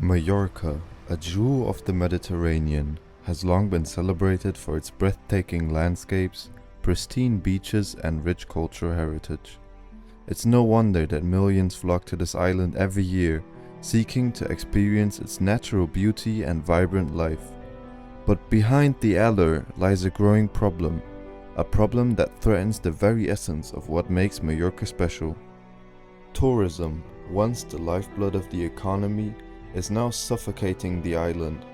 Mallorca, a jewel of the Mediterranean, has long been celebrated for its breathtaking landscapes, pristine beaches, and rich cultural heritage. It's no wonder that millions flock to this island every year, seeking to experience its natural beauty and vibrant life. But behind the allure lies a growing problem, a problem that threatens the very essence of what makes Mallorca special. Tourism, once the lifeblood of the economy, is now suffocating the island.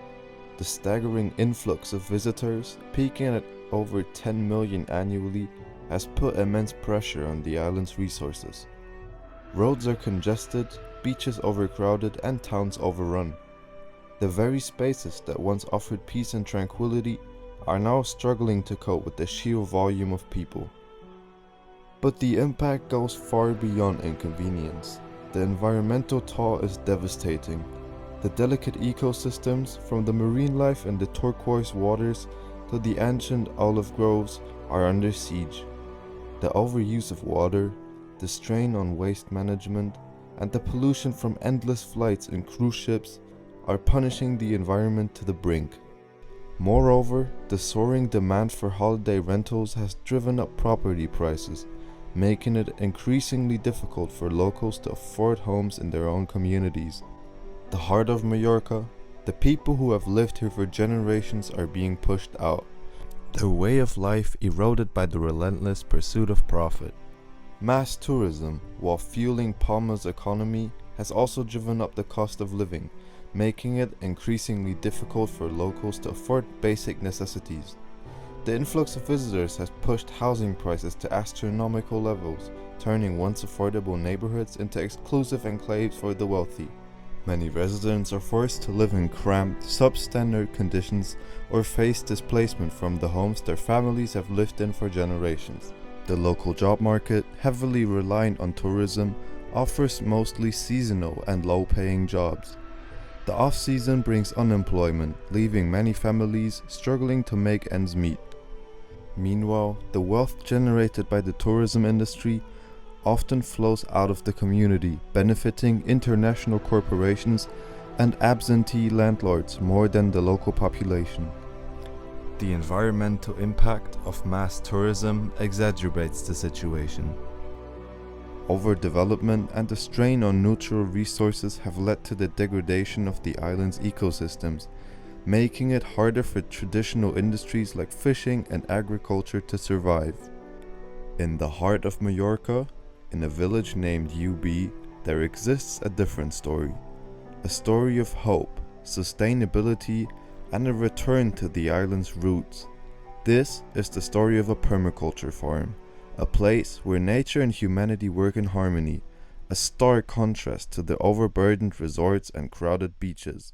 The staggering influx of visitors, peaking at over 10 million annually, has put immense pressure on the island's resources. Roads are congested, beaches overcrowded, and towns overrun. The very spaces that once offered peace and tranquility are now struggling to cope with the sheer volume of people. But the impact goes far beyond inconvenience. The environmental toll is devastating. The delicate ecosystems, from the marine life in the turquoise waters to the ancient olive groves, are under siege. The overuse of water, the strain on waste management, and the pollution from endless flights and cruise ships are punishing the environment to the brink. Moreover, the soaring demand for holiday rentals has driven up property prices, making it increasingly difficult for locals to afford homes in their own communities. The heart of Mallorca, the people who have lived here for generations are being pushed out, their way of life eroded by the relentless pursuit of profit. Mass tourism, while fueling Palma's economy, has also driven up the cost of living, making it increasingly difficult for locals to afford basic necessities. The influx of visitors has pushed housing prices to astronomical levels, turning once affordable neighborhoods into exclusive enclaves for the wealthy. Many residents are forced to live in cramped, substandard conditions or face displacement from the homes their families have lived in for generations. The local job market, heavily reliant on tourism, offers mostly seasonal and low-paying jobs. The off-season brings unemployment, leaving many families struggling to make ends meet. Meanwhile, the wealth generated by the tourism industry often flows out of the community, benefiting international corporations and absentee landlords more than the local population. The environmental impact of mass tourism exacerbates the situation. Overdevelopment and the strain on natural resources have led to the degradation of the island's ecosystems, making it harder for traditional industries like fishing and agriculture to survive. In the heart of Mallorca, in a village named UB, there exists a different story. A story of hope, sustainability, and a return to the island's roots. This is the story of a permaculture farm, a place where nature and humanity work in harmony, a stark contrast to the overburdened resorts and crowded beaches.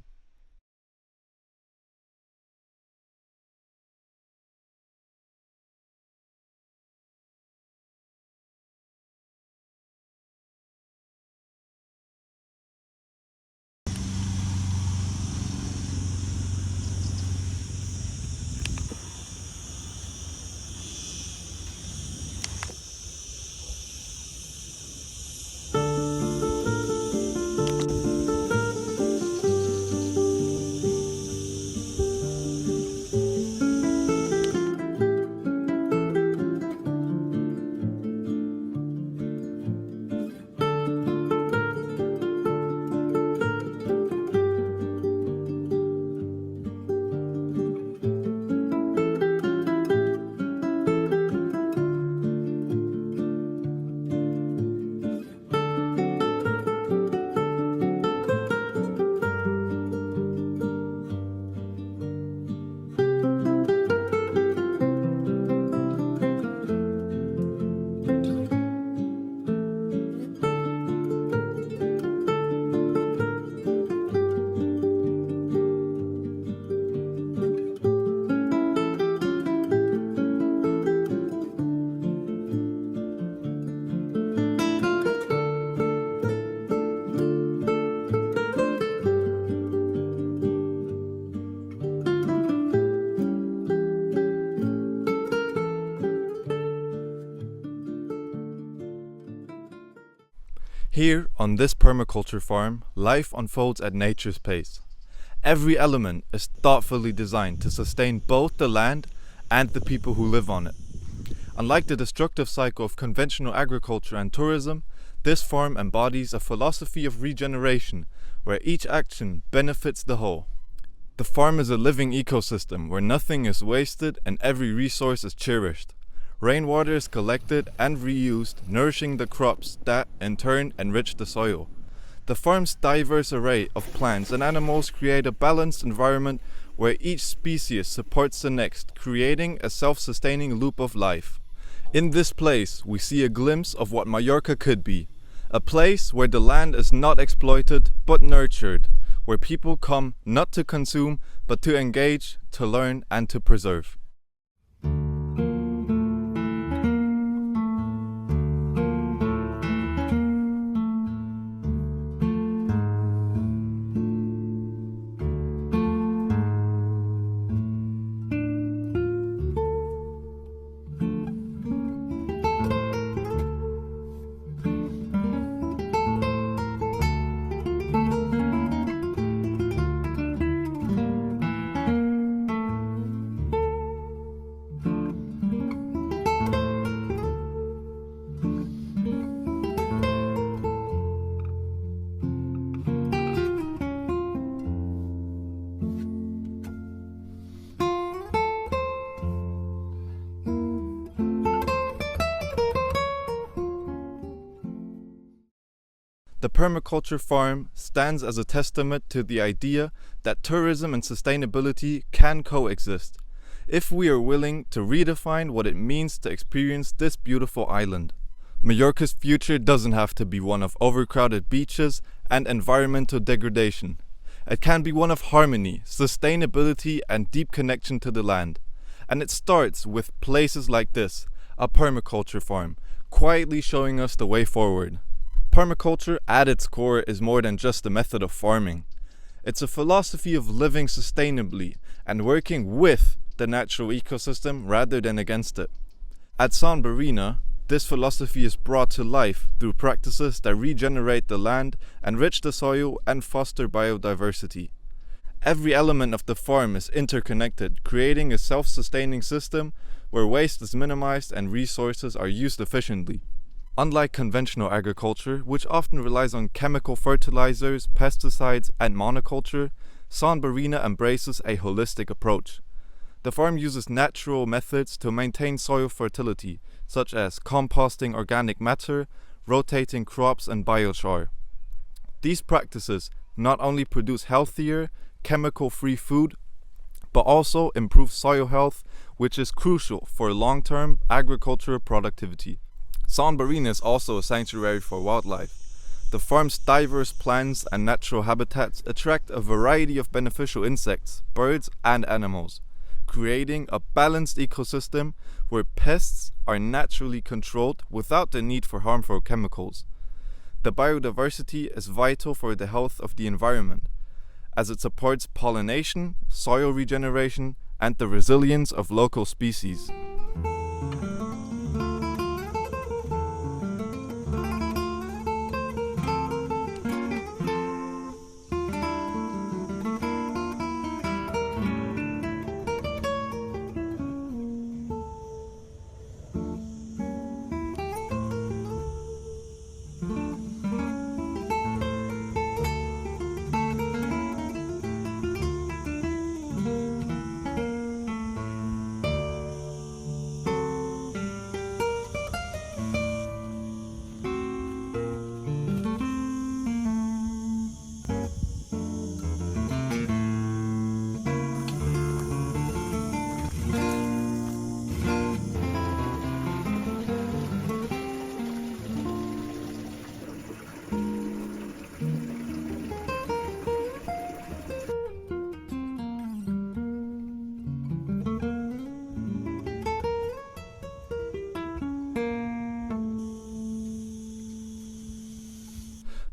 Here, on this permaculture farm, life unfolds at nature's pace. Every element is thoughtfully designed to sustain both the land and the people who live on it. Unlike the destructive cycle of conventional agriculture and tourism, this farm embodies a philosophy of regeneration where each action benefits the whole. The farm is a living ecosystem where nothing is wasted and every resource is cherished. Rainwater is collected and reused, nourishing the crops that, in turn, enrich the soil. The farm's diverse array of plants and animals create a balanced environment where each species supports the next, creating a self-sustaining loop of life. In this place, we see a glimpse of what Mallorca could be. A place where the land is not exploited, but nurtured. Where people come not to consume, but to engage, to learn, and to preserve. The permaculture farm stands as a testament to the idea that tourism and sustainability can coexist, if we are willing to redefine what it means to experience this beautiful island. Mallorca's future doesn't have to be one of overcrowded beaches and environmental degradation. It can be one of harmony, sustainability, and deep connection to the land. And it starts with places like this, a permaculture farm, quietly showing us the way forward. Permaculture at its core is more than just a method of farming. It's a philosophy of living sustainably and working with the natural ecosystem rather than against it. At Son Barrina, this philosophy is brought to life through practices that regenerate the land, enrich the soil, and foster biodiversity. Every element of the farm is interconnected, creating a self-sustaining system where waste is minimized and resources are used efficiently. Unlike conventional agriculture, which often relies on chemical fertilizers, pesticides, and monoculture, Son Barrina embraces a holistic approach. The farm uses natural methods to maintain soil fertility, such as composting organic matter, rotating crops, and biochar. These practices not only produce healthier, chemical-free food, but also improve soil health, which is crucial for long-term agricultural productivity. Son Barrina is also a sanctuary for wildlife. The farm's diverse plants and natural habitats attract a variety of beneficial insects, birds, and animals, creating a balanced ecosystem where pests are naturally controlled without the need for harmful chemicals. The biodiversity is vital for the health of the environment, as it supports pollination, soil regeneration, and the resilience of local species.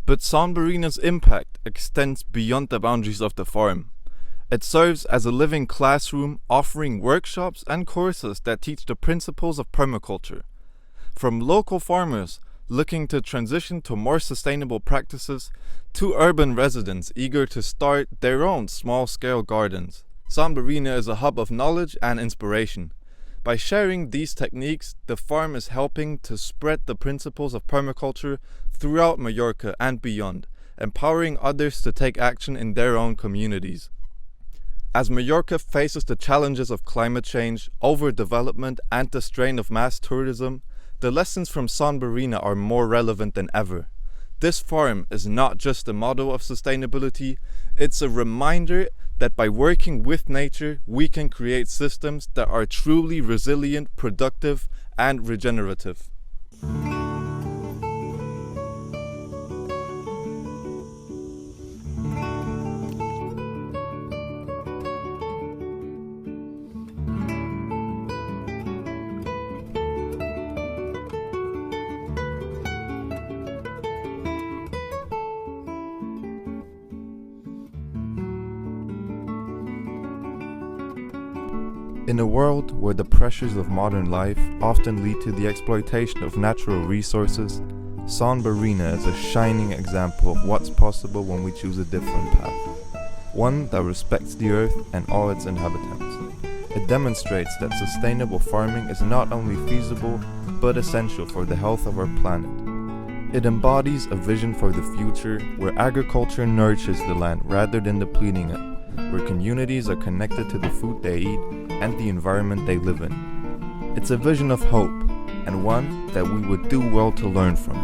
But Son Barrina's impact extends beyond the boundaries of the farm. It serves as a living classroom, offering workshops and courses that teach the principles of permaculture. From local farmers looking to transition to more sustainable practices, to urban residents eager to start their own small-scale gardens. Son Barrina is a hub of knowledge and inspiration. By sharing these techniques, the farm is helping to spread the principles of permaculture throughout Mallorca and beyond, empowering others to take action in their own communities. As Mallorca faces the challenges of climate change, overdevelopment, and the strain of mass tourism, the lessons from Son Barrina are more relevant than ever. This farm is not just a model of sustainability, it's a reminder that by working with nature, we can create systems that are truly resilient, productive, and regenerative. In a world where the pressures of modern life often lead to the exploitation of natural resources, Son Barrina is a shining example of what's possible when we choose a different path. One that respects the earth and all its inhabitants. It demonstrates that sustainable farming is not only feasible, but essential for the health of our planet. It embodies a vision for the future where agriculture nourishes the land rather than depleting it, where communities are connected to the food they eat and the environment they live in. It's a vision of hope, and one that we would do well to learn from.